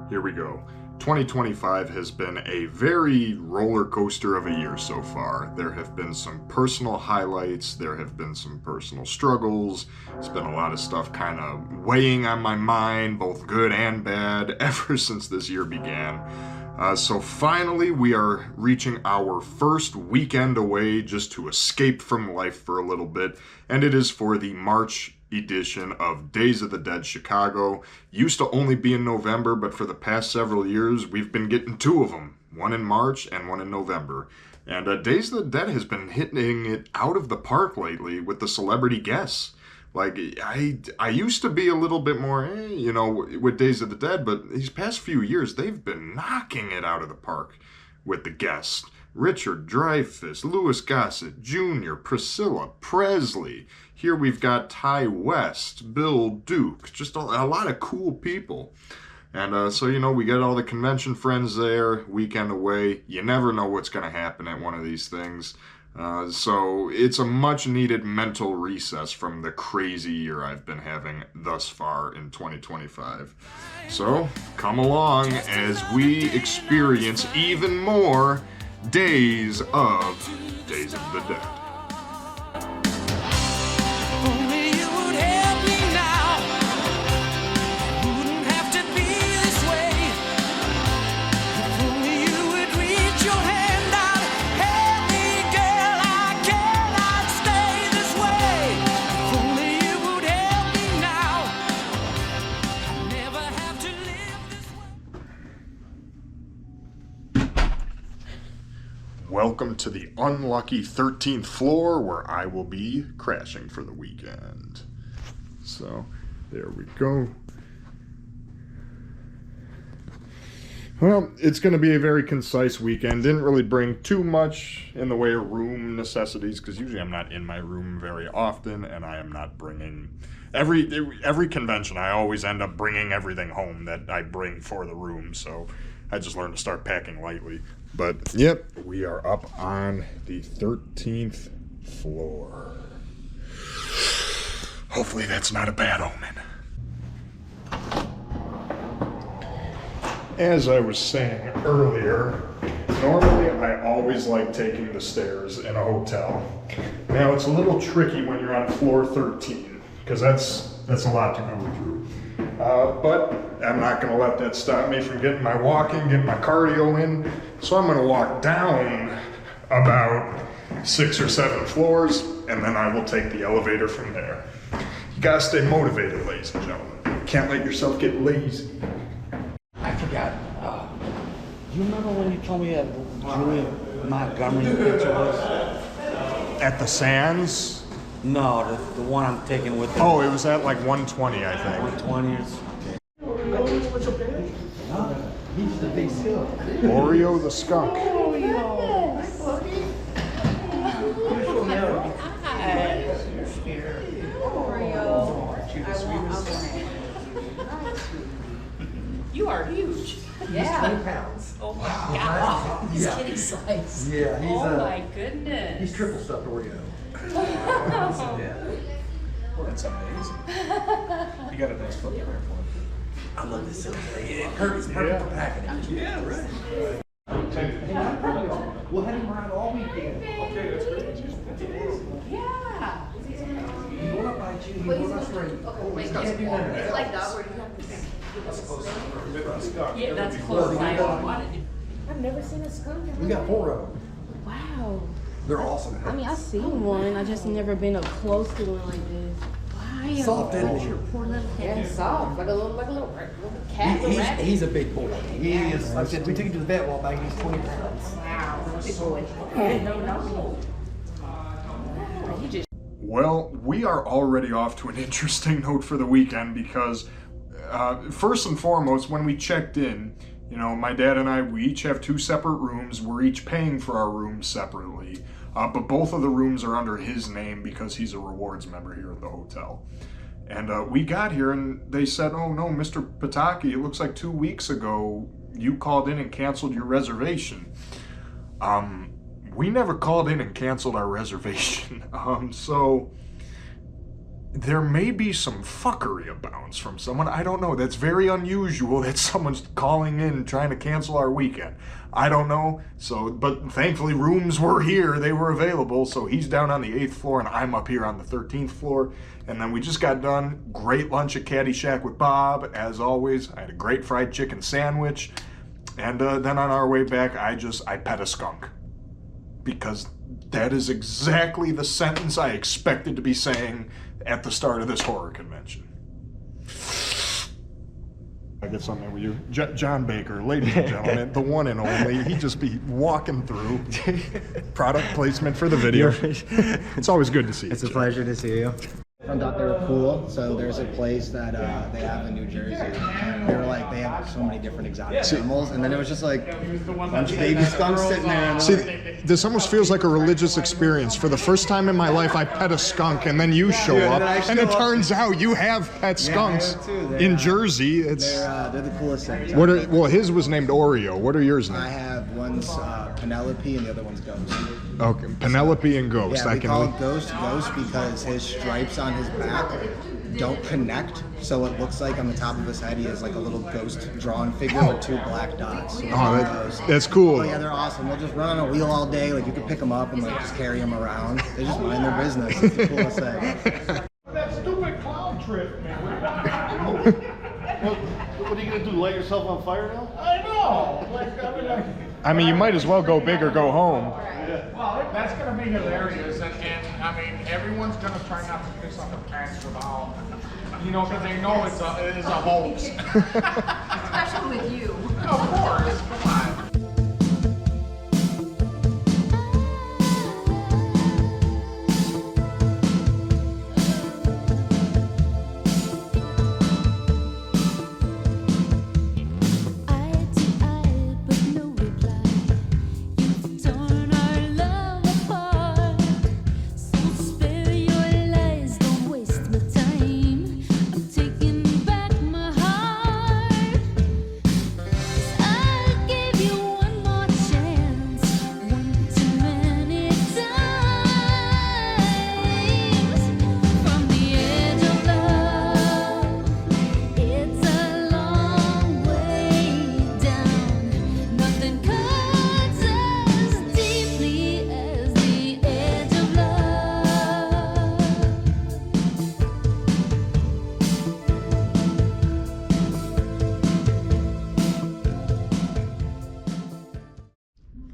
Here we go. 2025 has been a very roller coaster of a year so far. There have been some personal highlights, there have been some personal struggles. It's been a lot of stuff kind of weighing on my mind, both good and bad, ever since this year began. So finally, we are reaching our first weekend away just to escape from life for a little bit, and it is for the March edition of Days of the Dead Chicago. Used to only be in November, but for the past several years, we've been getting two of them, one in March and one in November. And Days of the Dead has been hitting it out of the park lately with the celebrity guests. Like, I used to be a little bit more, with Days of the Dead, but these past few years, they've been knocking it out of the park with the guests. Richard Dreyfuss, Louis Gossett Jr., Priscilla Presley. Here we've got Ty West, Bill Duke, just a lot of cool people. And so, we get all the convention friends there, weekend away. You never know what's going to happen at one of these things. So it's a much needed mental recess from the crazy year I've been having thus far in 2025. So come along as we experience even more Days of the Dead. Welcome to the unlucky 13th floor where I will be crashing for the weekend. So, there we go. Well, it's going to be a very concise weekend. Didn't really bring too much in the way of room necessities, because usually I'm not in my room very often, and I am not bringing... Every convention, I always end up bringing everything home that I bring for the room, so I just learned to start packing lightly. But, yep, we are up on the 13th floor. Hopefully that's not a bad omen. As I was saying earlier, normally I always like taking the stairs in a hotel. Now, it's a little tricky when you're on floor 13, because that's a lot to go through. But I'm not going to let that stop me from getting my walking, getting my cardio in. So I'm going to walk down about 6 or 7 floors, and then I will take the elevator from there. You got to stay motivated, ladies and gentlemen. You can't let yourself get lazy. I forgot. Do you remember when you told me that Julian Montgomery picture was? At the Sands? No, the one I'm taking with me. Oh, it was at like 120, I think. 120 or something. He's the big seal. Oreo the skunk. You are huge. He's 20 pounds. Oh my God. He's kitty size. Yeah, he's Oh my goodness. he's triple stuffed Oreo. That's amazing. You got a nice foot there for him. I love this silly thing. It's perfect for packing it. Yeah, right. We'll have him around all weekend. Okay, that's great. Yeah. He will not bite you. He will not string you. Wait, He's can't do that. it's like that where you have to. Yeah, that's close. I wanted to. I've never seen a skunk. We got 4 of them. Wow. They're awesome. I mean, I've seen one. I just never been up close to one like this. Wow. Soft energy. Poor little Yeah, cat. soft, like a little cat, little rabbit. He's a big boy. He is. Like I said, we took him to the vet while back. He's 20 pounds. Wow, big boy. No. Wow, you just. Well, we are already off to an interesting note for the weekend because, first and foremost, when we checked in, my dad and I, we each have 2 separate rooms. We're each paying for our rooms separately, but both of the rooms are under his name because he's a rewards member here at the hotel. And we got here and they said, oh no, Mr. Pataki, it looks like 2 weeks ago you called in and canceled your reservation. We never called in and canceled our reservation. So there may be some fuckery abounds from someone. I don't know. That's very unusual that someone's calling in trying to cancel our weekend. I don't know. So, but thankfully rooms were here. They were available. So he's down on the 8th floor and I'm up here on the 13th floor. And then we just got done. Great lunch at Caddyshack with Bob. As always, I had a great fried chicken sandwich. And then on our way back, I pet a skunk. Because that is exactly the sentence I expected to be saying at the start of this horror convention. I get something with you. John Baker, ladies and gentlemen, the one and only. He'd just be walking through. Product placement for the video. It's always good to see you. It's a pleasure to see you. I thought they were cool. So there's a place that they have in New Jersey. And they were like, they have so many different exotic animals. And then it was just like a bunch of baby skunks sitting there. And see, this almost feels like a religious experience. For the first time in my life, I pet a skunk, and then you show up, and it turns out you have pet skunks in Jersey. They're the coolest things. Well, his was named Oreo. What are yours named? I have one's Penelope and the other one's Ghost. Okay, Penelope and Ghost. Yeah, we call it Ghost because his stripes on his back don't connect, so it looks like on the top of his head he has like a little ghost drawn figure with 2 black dots. So that's cool. Oh yeah, they're awesome. They'll just run on a wheel all day. Like you can pick them up and like just carry them around. They just mind their business. It's the coolest thing. That stupid clown trip, man. What are you gonna do? Light yourself on fire now? I know. I mean, you might as well go big or go home. Well, that's going to be hilarious, and I mean, everyone's going to try not to piss off the pants without, you know, because they know it is a hoax. Especially with you. Of course, come on.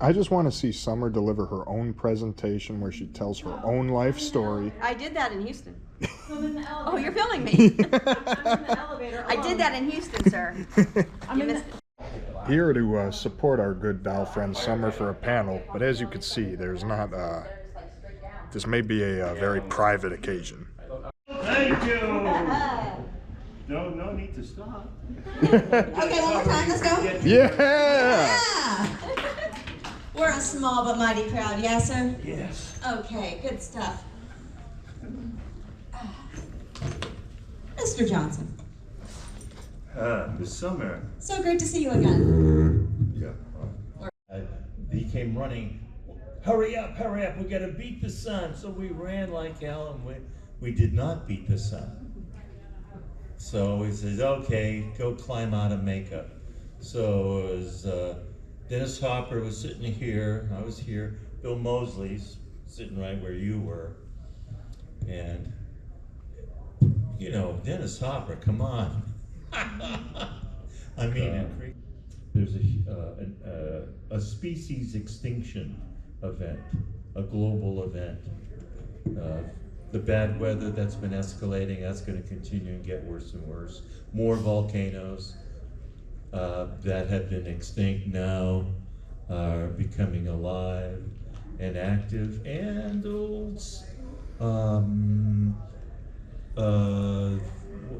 I just want to see Summer deliver her own presentation where she tells her own life story. I did that in Houston. Oh, you're filming me. I did that in Houston, sir. You missed it. Here to support our good doll friend Summer for a panel, but as you can see, there's not, this may be a very private occasion. Thank you! No need to stop. Okay, one more time, let's go. Yeah! We're a small but mighty crowd, yes, sir? Yes. Okay, good stuff. Mr. Johnson. Miss Summer. So great to see you again. Yeah. He came running. Hurry up, we gotta beat the sun. So we ran like hell and we did not beat the sun. So he says, okay, go climb out of makeup. So it was, Dennis Hopper was sitting here, I was here, Bill Mosley's sitting right where you were. And, you know, Dennis Hopper, come on. I mean, there's a species extinction event, a global event. The bad weather that's been escalating, that's going to continue and get worse and worse. More volcanoes that have been extinct now are becoming alive and active, and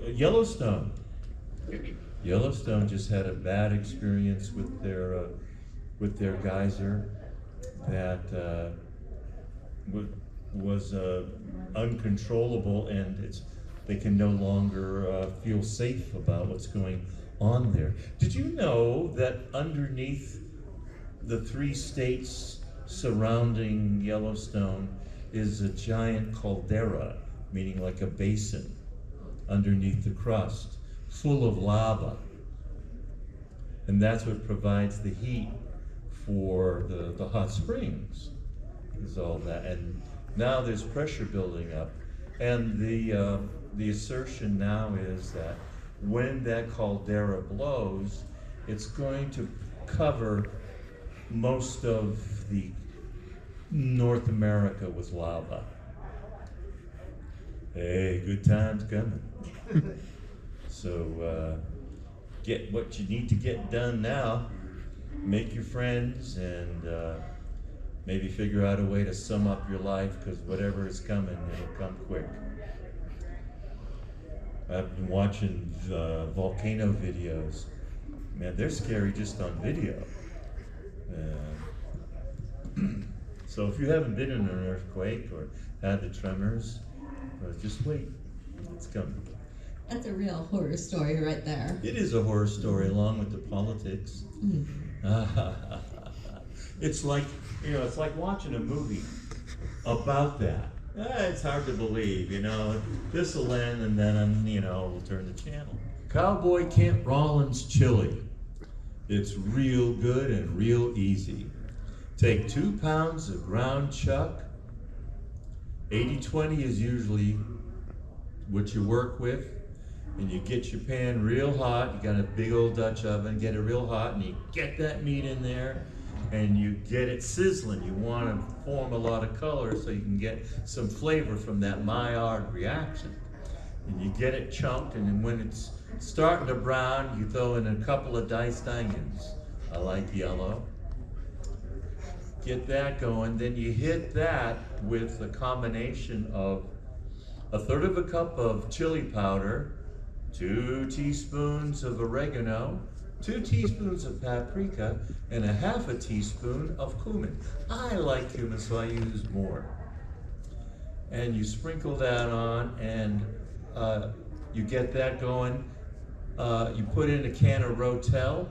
Yellowstone. Yellowstone just had a bad experience with their geyser that was uncontrollable, and they can no longer feel safe about what's going on there. Did you know that underneath the 3 states surrounding Yellowstone is a giant caldera meaning like a basin underneath the crust, full of lava. And that's what provides the heat for the hot springs, is all that. And now there's pressure building up. And the assertion now is that when that caldera blows, it's going to cover most of the North America with lava. Hey, good times coming. So get what you need to get done now. Make your friends and maybe figure out a way to sum up your life, because whatever is coming, it'll come quick. I've been watching volcano videos. Man, they're scary just on video. So if you haven't been in an earthquake or had the tremors, just wait, it's coming. That's a real horror story right there. It is a horror story along with the politics. It's like, it's like watching a movie about that. It's hard to believe, this will end and then, we'll turn the channel. Cowboy Kent Rollins chili. It's real good and real easy. Take 2 pounds of ground chuck. 80-20 is usually what you work with. And you get your pan real hot. You got a big old Dutch oven, get it real hot, and you get that meat in there, and you get it sizzling. You want to form a lot of color so you can get some flavor from that Maillard reaction. And you get it chunked, and then when it's starting to brown, you throw in a couple of diced onions. I like yellow. Get that going, then you hit that with a combination of 1/3 of a cup of chili powder, 2 teaspoons of oregano, 2 teaspoons of paprika, and 1/2 teaspoon of cumin. I like cumin, so I use more. And you sprinkle that on, and you get that going. You put in a can of Rotel,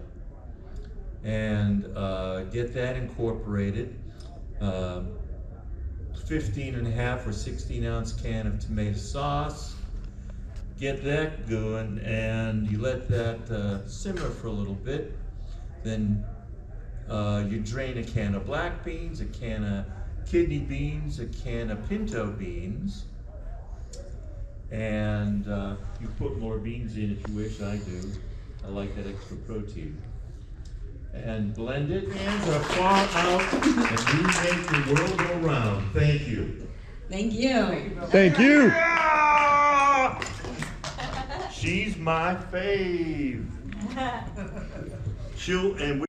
and get that incorporated. 15.5 or 16-ounce can of tomato sauce. Get that going, and you let that simmer for a little bit. Then you drain a can of black beans, a can of kidney beans, a can of pinto beans, and you put more beans in if you wish. I do. I like that extra protein. And blend it, hands are far out, and you make the world go round. Thank you. Thank you. Thank you. She's my fave. And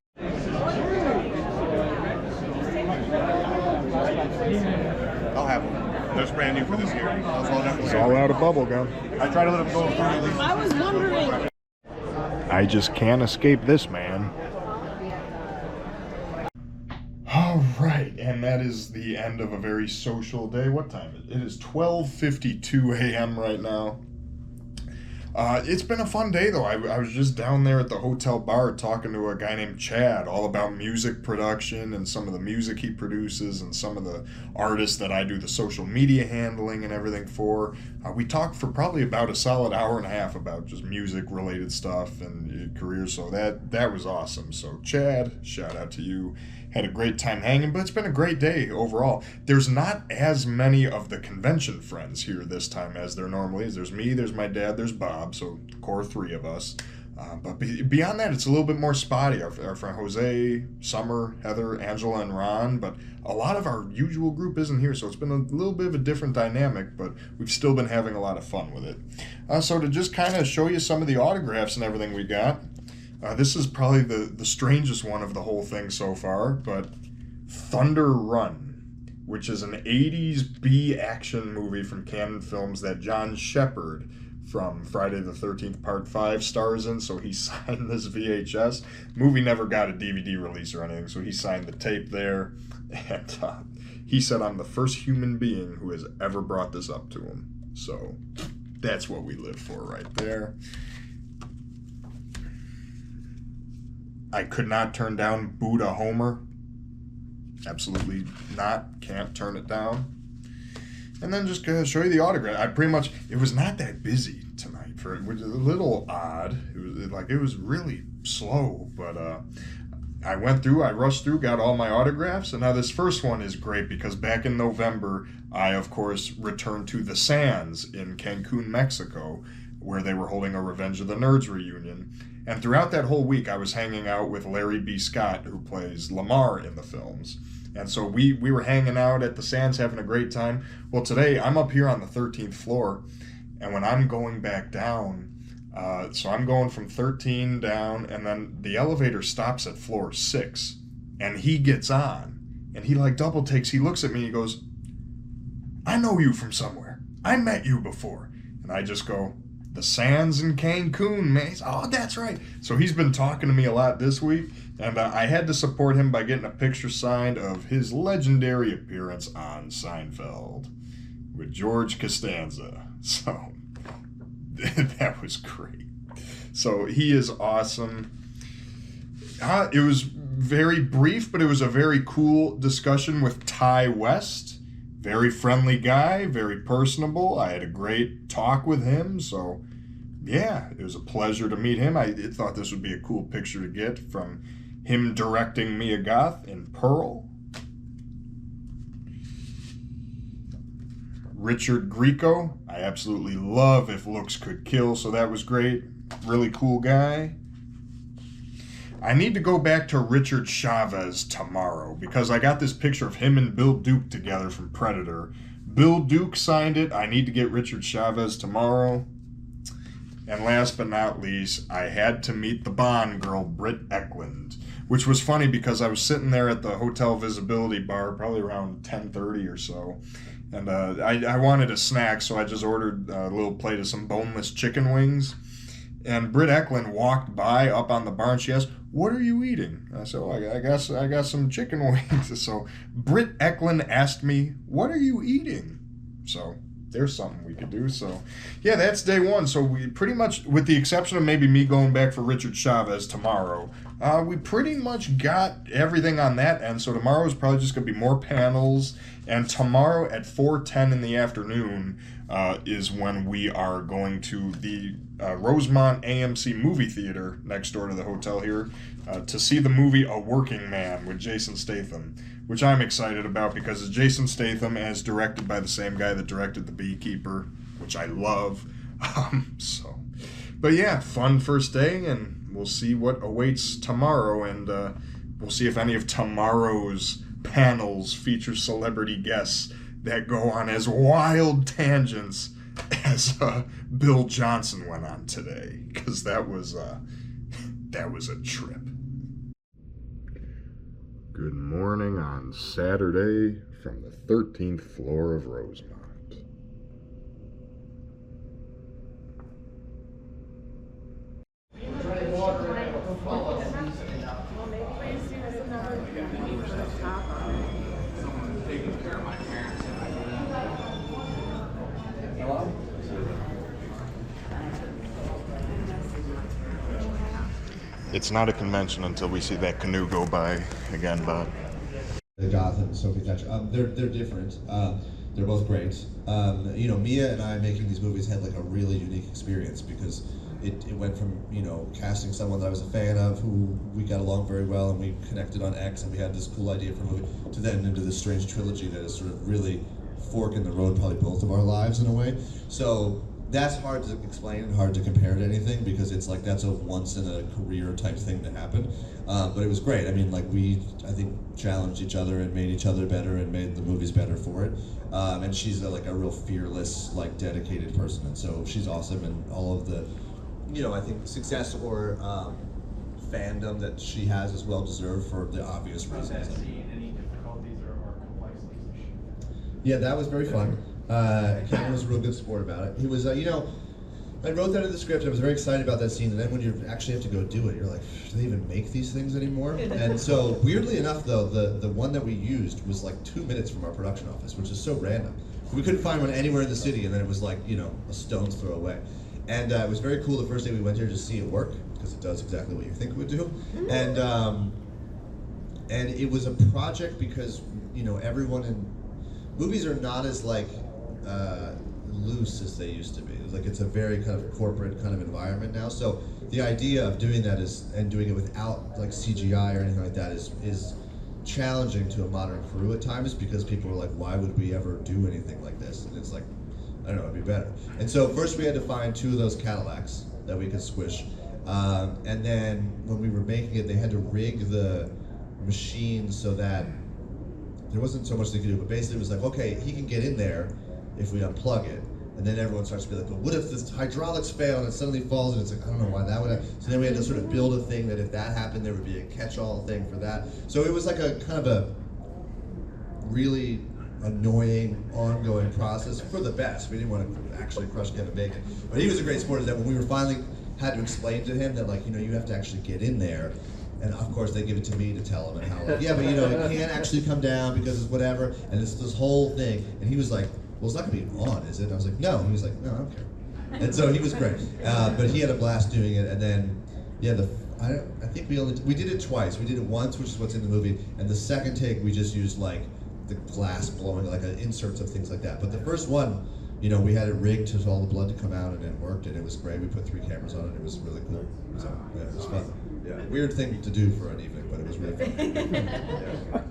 I'll have one. That's brand new for this year. It's all out of bubble gum. I try to let them go through at least. I was wondering. I just can't escape this, man. All right, and that is the end of a very social day. What time is it? It is 12:52 a.m. right now. It's been a fun day, though. I was just down there at the hotel bar talking to a guy named Chad all about music production and some of the music he produces and some of the artists that I do the social media handling and everything for. We talked for probably about a solid hour and a half about just music-related stuff and careers, so that was awesome. So Chad, shout out to you. Had a great time hanging, but it's been a great day overall. There's not as many of the convention friends here this time as there normally is. There's me, there's my dad, there's Bob, so core 3 of us. But beyond that, it's a little bit more spotty. Our friend Jose, Summer, Heather, Angela, and Ron, but a lot of our usual group isn't here, so it's been a little bit of a different dynamic, but we've still been having a lot of fun with it. So to just kind of show you some of the autographs and everything we got, this is probably the strangest one of the whole thing so far, but Thunder Run, which is an 80s B action movie from Cannon Films that John Shepard from Friday the 13th Part 5 stars in, so he signed this VHS. Movie never got a DVD release or anything, so he signed the tape there, and he said, "I'm the first human being who has ever brought this up to him." So that's what we live for right there. I could not turn down Buddha Homer. Absolutely not. Can't turn it down. and then just show you the autograph. I pretty much, it was not that busy tonight, which is a little odd. It was really slow, but I rushed through, got all my autographs, and now this first one is great because back in November, I, of course, returned to the Sands in Cancun, Mexico, where they were holding a Revenge of the Nerds reunion. And throughout that whole week, I was hanging out with Larry B. Scott, who plays Lamar in the films. And so we were hanging out at the Sands, having a great time. Well, today, I'm up here on the 13th floor, and when I'm going back down, so I'm going from 13 down, and then the elevator stops at floor 6, and he gets on, and he like double takes, he looks at me, he goes, "I know you from somewhere. I met you before." And I just go, "The Sands in Cancun, man." He's, "Oh, that's right." So he's been talking to me a lot this week, and I had to support him by getting a picture signed of his legendary appearance on Seinfeld with George Costanza. So that was great. So he is awesome. It was very brief, but it was a very cool discussion with Ty West. Very friendly guy, very personable. I had a great talk with him, so yeah, it was a pleasure to meet him. I thought this would be a cool picture to get from him directing Mia Goth in Pearl. Richard Grieco, I absolutely love If Looks Could Kill, so that was great. Really cool guy. I need to go back to Richard Chavez tomorrow because I got this picture of him and Bill Duke together from Predator. Bill Duke signed it. I need to get Richard Chavez tomorrow. And last but not least, I had to meet the Bond girl, Britt Eklund, which was funny because I was sitting there at the Hotel Visibility bar probably around 10:30 or so. And I wanted a snack, so I just ordered a little plate of some boneless chicken wings. And Britt Eklund walked by up on the bar and she asked, "What are you eating?" I said, "Oh, I got some chicken wings." So Britt Eklund asked me, "What are you eating?" So there's something we could do. So yeah, that's day one. So we pretty much, with the exception of maybe me going back for Richard Chavez tomorrow, we pretty much got everything on that end. So tomorrow is probably just going to be more panels. And tomorrow at 4:10 in the afternoon is when we are going to the Rosemont AMC movie theater next door to the hotel here to see the movie A Working Man with Jason Statham, which I'm excited about because it's Jason Statham and it's directed by the same guy that directed The Beekeeper, which I love. But yeah, fun first day, and we'll see what awaits tomorrow, and we'll see if any of tomorrow's panels feature celebrity guests that go on as wild tangents as Bill Johnson went on today, because that was a trip. Good morning on Saturday from the 13th floor of Rosemont. It's not a convention until we see that canoe go by again, but Goth and Sophie Thatcher, they're different. They're both great. Mia and I making these movies had like a really unique experience because it went from casting someone that I was a fan of who we got along very well and we connected on X and we had this cool idea for a movie to then into this strange trilogy that is sort of really fork in the road probably both of our lives in a way. So that's hard to explain and hard to compare to anything because it's like that's a once in a career type thing to happen. But it was great. I mean, like I think challenged each other and made each other better and made the movies better for it. And she's a real fearless, like dedicated person. And so she's awesome, and all of the, I think success or fandom that she has is well deserved for the obvious reasons. Any difficulties or complexities? Yeah, that was very fun. Kevin was a real good sport about it. He was, I wrote that in the script. I was very excited about that scene, and then when you actually have to go do it, you're like, do they even make these things anymore? And so, weirdly enough, though, the one that we used was like 2 minutes from our production office, which is so random. We couldn't find one anywhere in the city, and then it was like, a stone's throw away. And it was very cool the first day we went here to see it work, because it does exactly what you think it would do. And it was a project because, everyone in movies are not as loose as they used to be. It's a very kind of corporate kind of environment now. So the idea of doing that and doing it without like CGI or anything like that is challenging to a modern crew at times, because people are like, why would we ever do anything like this? And it's like, I don't know, it'd be better. And so first we had to find 2 of those Cadillacs that we could squish. And then when we were making it, they had to rig the machine so that there wasn't so much they could do, but basically it was like, okay, he can get in there if we unplug it. And then everyone starts to be like, well, what if this hydraulics fail and it suddenly falls? And it's like, I don't know why that would happen. So then we had to sort of build a thing that if that happened, there would be a catch-all thing for that. So it was like a kind of a really annoying, ongoing process for the best. We didn't want to actually crush Kevin Bacon. But he was a great sport, is that when we were finally had to explain to him that, like, you know, you have to actually get in there. And of course they give it to me to tell him, and how, like, yeah, but you know, it can't actually come down because it's whatever. And it's this whole thing. And he was like, well, it's not gonna be on, is it? And I was like, no. And he was like, no, I don't care. And so he was great. But he had a blast doing it. And then, yeah, I think we did it twice. We did it once, which is what's in the movie. And the second take, we just used like the glass blowing, like inserts of things like that. But the first one, you know, we had it rigged to all the blood to come out, and it worked, and it was great. We put 3 cameras on it. It was really cool. So yeah, it was fun. Yeah, weird thing to do for an evening, but it was really fun. Yeah.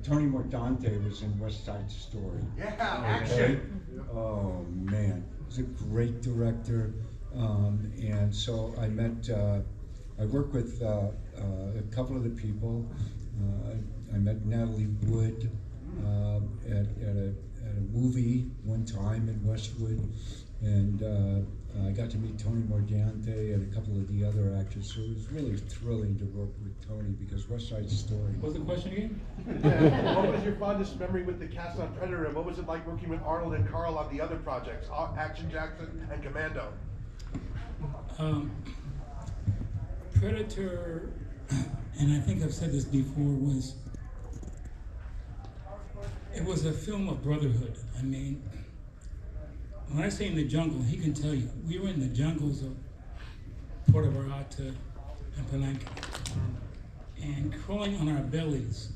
Tony Mordante was in West Side Story. Yeah, action. Oh man, he's a great director, and so I met. I worked with a couple of the people. I met Natalie Wood at a movie one time in Westwood, and I got to meet Tony Mordante and a couple of the other actors. So it was really thrilling to work with Tony, because West Side Story. What's the question again? What was your fondest memory with the cast on Predator, and what was it like working with Arnold and Carl on the other projects, Action Jackson and Commando? Predator, and I think I've said this before, it was a film of brotherhood. I mean, when I say in the jungle, he can tell you, we were in the jungles of Puerto Vallarta and Palenque, and crawling on our bellies.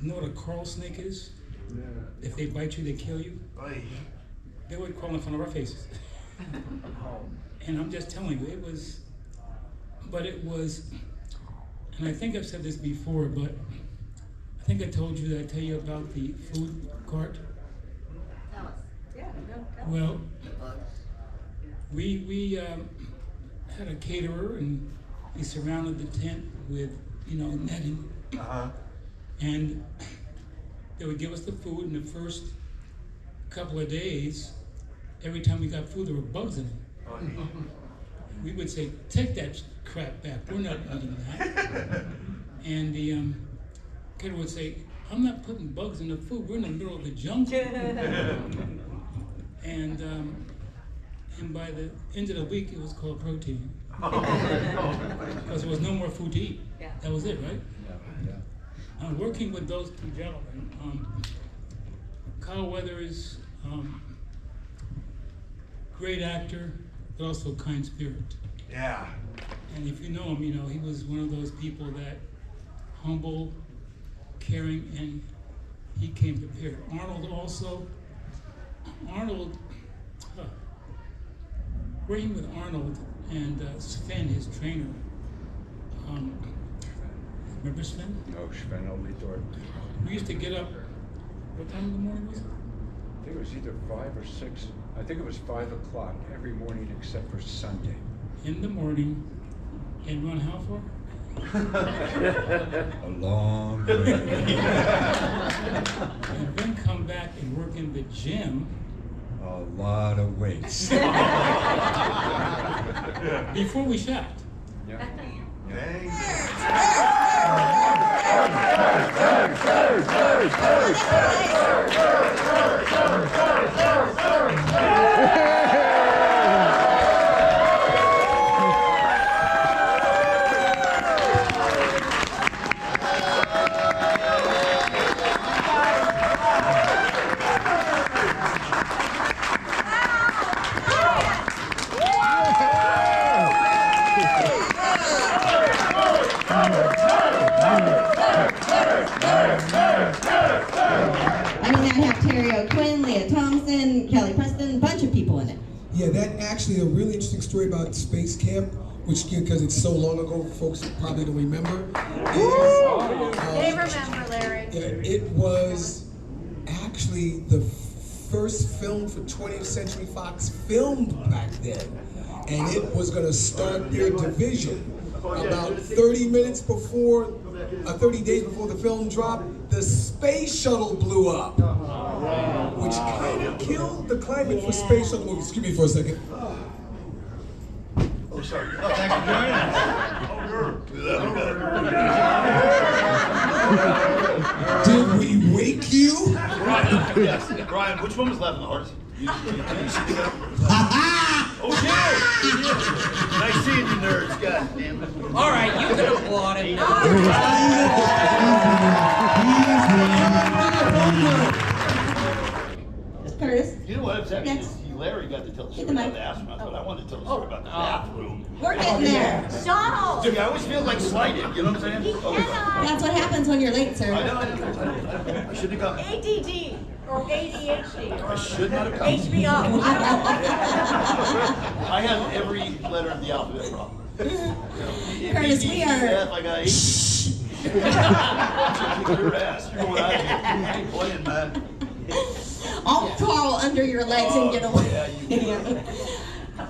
You know what a coral snake is? Yeah. If they bite you, they kill you. Oy. They would crawl in front of our faces. And I'm just telling you, it was, and I think I've said this before, but I think I told you that I tell you about the food cart. Well, we had a caterer, and he surrounded the tent with, you know, netting. And they would give us the food. In the first couple of days, every time we got food, there were bugs in it. We would say, take that crap back, we're not eating that. And the caterer would say, I'm not putting bugs in the food, we're in the middle of the jungle. And by the end of the week, it was called protein. Because there was no more food to eat. Yeah. That was it, right? Yeah. Working with those 2 gentlemen, Kyle Weathers, great actor, but also kind spirit. Yeah. And if you know him, you know, he was one of those people that humble, caring, and he came prepared. Arnold also, working with Arnold and Sven, his trainer. Remember Sven? No, Sven Olitor. We used to get up, what time in the morning was it? I think it was either 5 or 6. I think it was 5 o'clock every morning except for Sunday. In the morning, and run how far? A long way. And then come back and work in the gym. A lot of weights. Before we shot. Yeah. I mean, I have Terry O'Quinn, Leah Preston, Kelly Preston, a bunch of people in it. Yeah, that actually a really interesting story about Space Camp, which because it's so long ago, folks probably don't remember. They remember, Larry. Yeah, it was actually the first film for 20th Century Fox filmed back then, and it was going to start their division. About 30 days before the film dropped, the space shuttle blew up, which kind of killed the climate for space shuttle movies. Excuse me for a second. Oh, sorry. Oh, thanks for joining us. Did we wake you? Brian, yes. Brian, which one was laughing the hardest? You see the guy? Oh, yeah! Nice seeing you nerds, God damn it. All right, you can applaud him. Curtis. You know what? It's actually Larry got to tell the story about the astronauts, but I wanted to tell the story about the bathroom. We're getting there. Donald! Dude, I always feel like slighted, you know what I'm saying? That's what happens when you're late, sir. I know. I shouldn't have come. ADD or ADHD or I should not have come. HBO. I have every letter of the alphabet wrong. Curtis, we are. I got 8. Kick your ass. You're going out of here. I ain't playing, man. I'll crawl under your legs and get away. Yeah,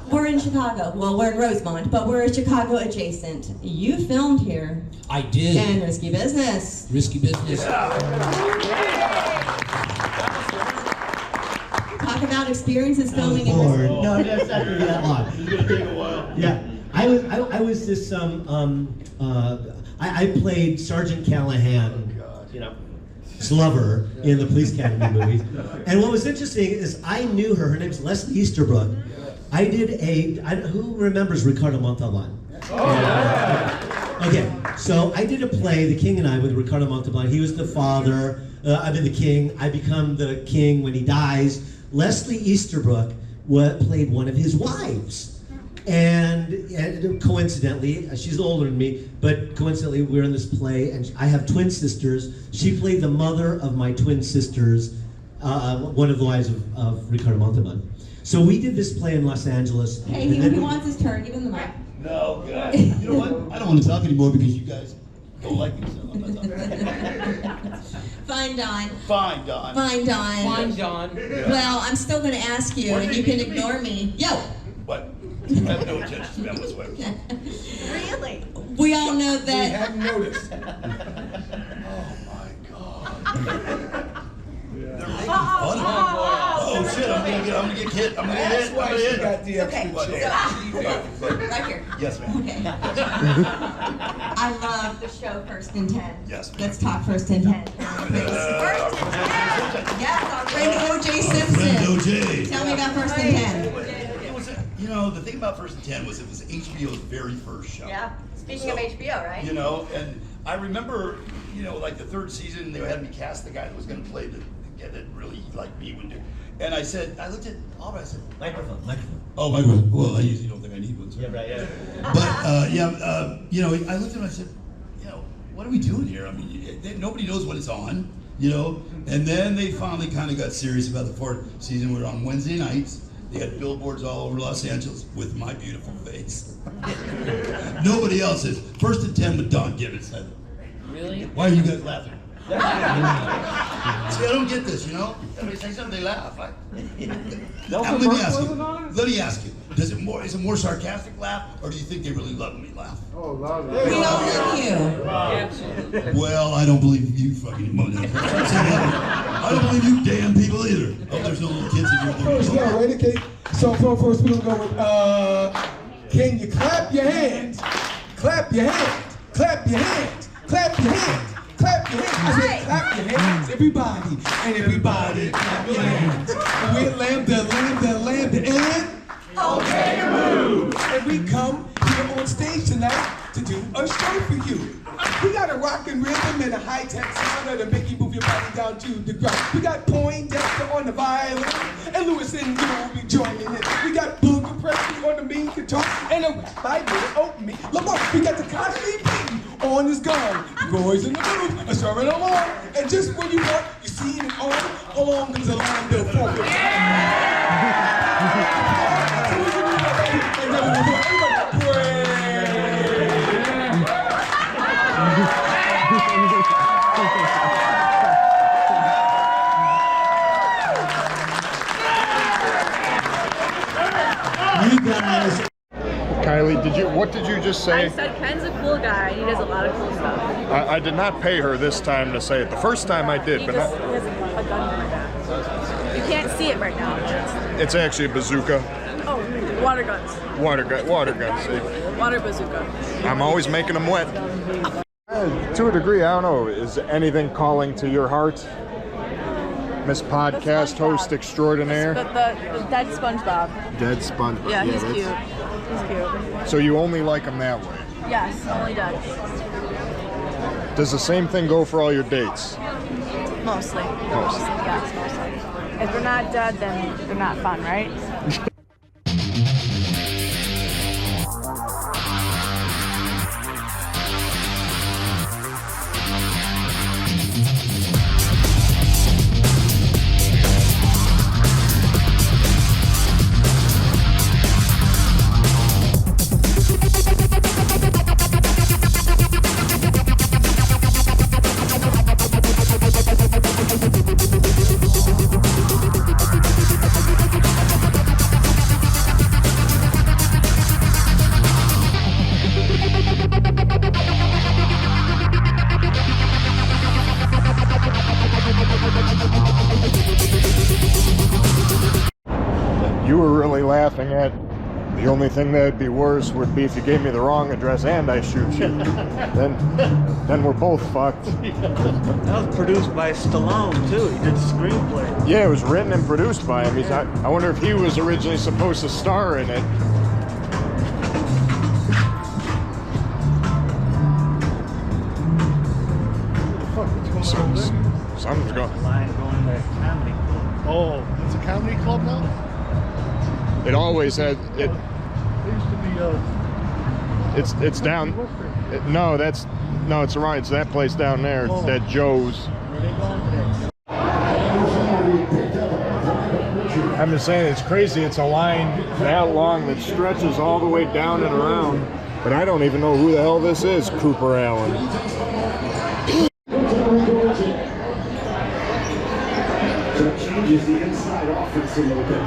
We're in Chicago. Well, we're in Rosemont, but we're Chicago adjacent. You filmed here. I did. And Risky Business. Risky Business. Talk about experiences filming in bored. this. No, that's not gonna be that long. It's gonna take a while. Yeah, I was this I played Sergeant Callahan, you know, Slover in the Police Academy movies. And what was interesting is I knew her. Her name's Leslie Easterbrook. I did who remembers Ricardo Montalban? Okay, so I did a play, The King and I, with Ricardo Montalban. He was the father. I've been the king. I become the king when he dies. Leslie Easterbrook played one of his wives. And coincidentally, she's older than me, but coincidentally, we're in this play, and I have twin sisters. She played the mother of my twin sisters, one of the wives of Ricardo Montalban. So we did this play in Los Angeles. Hey, he wants his turn. Give him the mic. No, God. You know what? I don't want to talk anymore because you guys don't like me, so I'm not talking. Fine, Don. Fine, Don. Fine, Don. Fine, Don. Well, I'm still going to ask you, and you can ignore me. Yo! What? I have no intention to be on this way. Really? We all know We that. hadn't noticed. Oh my God. Oh shit! I'm gonna get hit. I'm gonna get hit. That's why she got the extra Okay, chair. right here. Yes, ma'am. Okay. I love the show First and 10. Yes. Let's talk First and 10. First and 10. Yes, our friend O.J. Simpson. O.J. Tell me about First and 10. It was, you know, the thing about First and 10 was it was HBO's very first show. Yeah. Speaking of HBO, right? You know, and I remember, you know, like the third season, they had me cast the guy that was going to play the guy that really liked me would do. And I said, I looked at Albert, I said, Microphone. oh, microphone. Well, I usually don't think I need one. So. Yeah, right, yeah. But, you know, I looked at him and I said, you know, what are we doing here? I mean, nobody knows what it's on, you know? And then they finally kind of got serious about the fourth season. We were on Wednesday nights. They had billboards all over Los Angeles with my beautiful face. Nobody else is. First and 10 with Don Gibbons. Really? Why are you guys laughing? See, I don't get this, you know? Somebody say something, they laugh. Now, let me ask you. Is it more sarcastic laugh, or do you think they really love me laugh? Oh, love We don't love you. Absolutely. Well, I don't believe you fucking motherfuckers. I don't believe you damn people either. Oh, there's no little kids in First, here. no, right? Okay. So first we're gonna go with can you clap your hands? Clap your hands. Clap your hands. Clap your hands. Clap your hands. I said clap your hands, everybody. And everybody clap your hands. And we're lambda, and okay to move. And we come here on stage tonight to do a show for you. We got a rockin' rhythm and a high-tech sound that'll make you move your body down to the ground. We got Poindexter on the violin, and Lewis and you will be joining in. We got Booger Presley on the mean guitar, and a by me, Lamar. We got the Cosby Beaton on his gun. Roy's in the booth, serving along. And just when you want, you seeing it all along the line there for me. You guys. Kylie, what did you just say? I said Ken's a cool guy. He does a lot of cool stuff. I did not pay her this time to say it. The first time I did, He but has not, a gun in my back. You can't see it right now. it's actually a bazooka. Oh, water guns. Water guns. See? Water bazooka. I'm always making them wet. To a degree, I don't know. Is anything calling to your heart, Miss Podcast Host Extraordinaire? The dead SpongeBob. Dead SpongeBob. Yeah, he's that's- cute. He's cute. So you only like him that way. Yes, only dead. Does the same thing go for all your dates? Mostly. Yes, mostly. If they're not dead, then they're not fun, right? You were really laughing at the only thing that would be worse would be if you gave me the wrong address and I shoot you. then we're both fucked. That was produced by Stallone too. He did the screenplay. Yeah, it was written and produced by him. I wonder if he was originally supposed to star in it. Something's going. Line going to comedy club. Oh, it's a comedy club now? It always had it. It used to be It's down. No, it's right. It's that place down there. Oh. That Joe's. Where they going today? I'm just saying it's crazy. It's a line that long that stretches all the way down and around. But I don't even know who the hell this is, Cooper Allen. Changes the inside offense a little bit.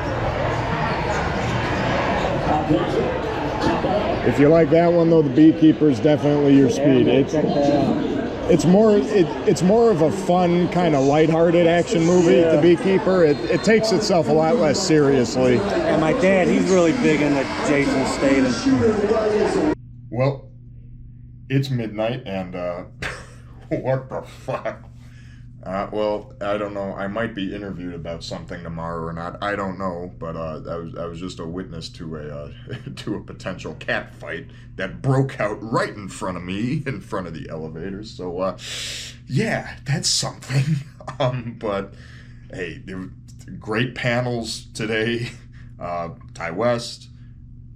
If you like that one though, The Beekeeper is definitely your speed. It's more of a fun kind of lighthearted action movie. The Beekeeper. It takes itself a lot less seriously. And my dad, he's really big into Jason Statham. Well, it's midnight and what the fuck? Well, I don't know. I might be interviewed about something tomorrow or not. I don't know, but I was just a witness to a to a potential cat fight that broke out right in front of me, in front of the elevators. So, yeah, that's something. But hey, there were great panels today. Ty West,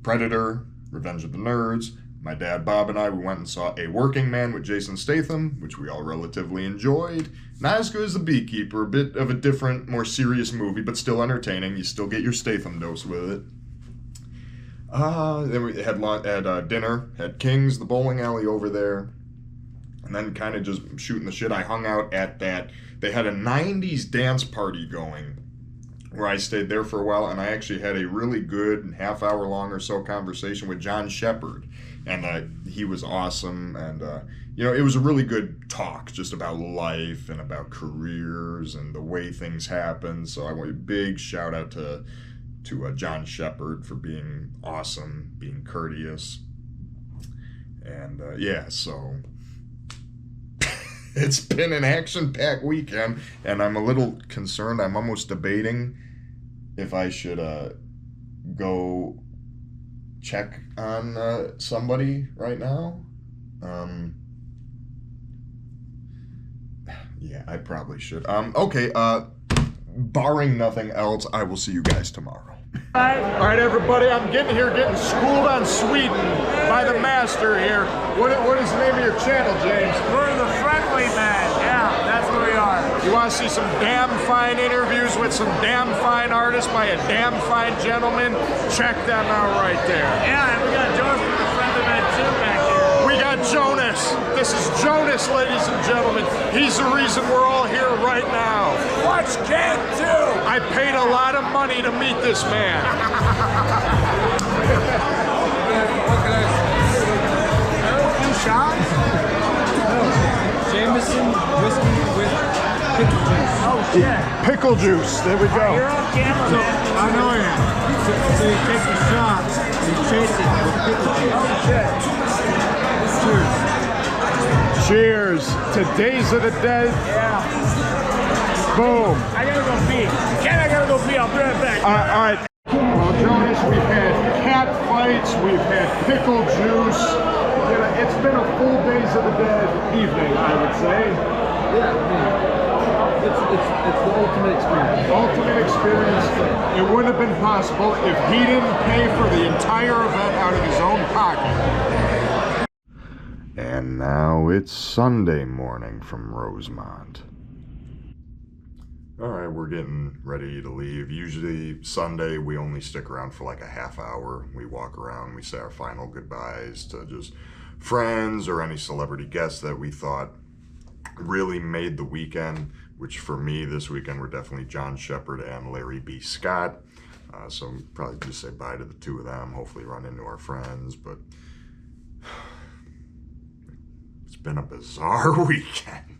Predator, Revenge of the Nerds. My dad, Bob, and I, we went and saw A Working Man with Jason Statham, which we all relatively enjoyed. Not as good as The Beekeeper, a bit of a different, more serious movie, but still entertaining. You still get your Statham dose with it. Then we had dinner, had King's, the bowling alley over there, and then kind of just shooting the shit. I hung out at that. They had a 90s dance party going where I stayed there for a while, and I actually had a really good half-hour long or so conversation with John Shepard. And he was awesome, and it was a really good talk just about life and about careers and the way things happen. So I want a big shout out to John Shepard for being awesome, being courteous, and so it's been an action-packed weekend, and I'm a little concerned. I'm almost debating if I should go check on somebody right now. Yeah, I probably should. Okay, barring nothing else, I will see you guys tomorrow. All right, everybody, I'm getting schooled on Sweden by the master here. What is the name of your channel, James? We're the Friendly Men. Yeah, that's what we are. You want to see some damn fine interviews with some damn fine artists by a damn fine gentleman? Check them out right there. Yeah, and we got George from the Friend of Ed too back here. We got Jonas. This is Jonas, ladies and gentlemen. He's the reason we're all here right now. Watch Ken too. I paid a lot of money to meet this man. Two shots? Jameson whiskey with pickle juice. Oh shit. Pickle juice. There we go. You're on camera, man. I know you. So you take the shots and you chase it with pickle juice. Oh shit. Cheers. Cheers to Days of the Dead. Yeah. Boom. I gotta go pee. Ken, I gotta go pee. I'll be right back. All right. Well, Jonas, we've had cat fights. We've had pickle juice. You know, it's been a full Days of the Dead evening, I would say. Yeah, it's the ultimate experience. Ultimate experience. It wouldn't have been possible if he didn't pay for the entire event out of his own pocket. And now it's Sunday morning from Rosemont. All right, we're getting ready to leave. Usually Sunday, we only stick around for like a half hour. We walk around, we say our final goodbyes to just friends or any celebrity guests that we thought really made the weekend, which for me this weekend were definitely John Shepard and Larry B. Scott. So probably just say bye to the two of them, hopefully run into our friends, but it's been a bizarre weekend.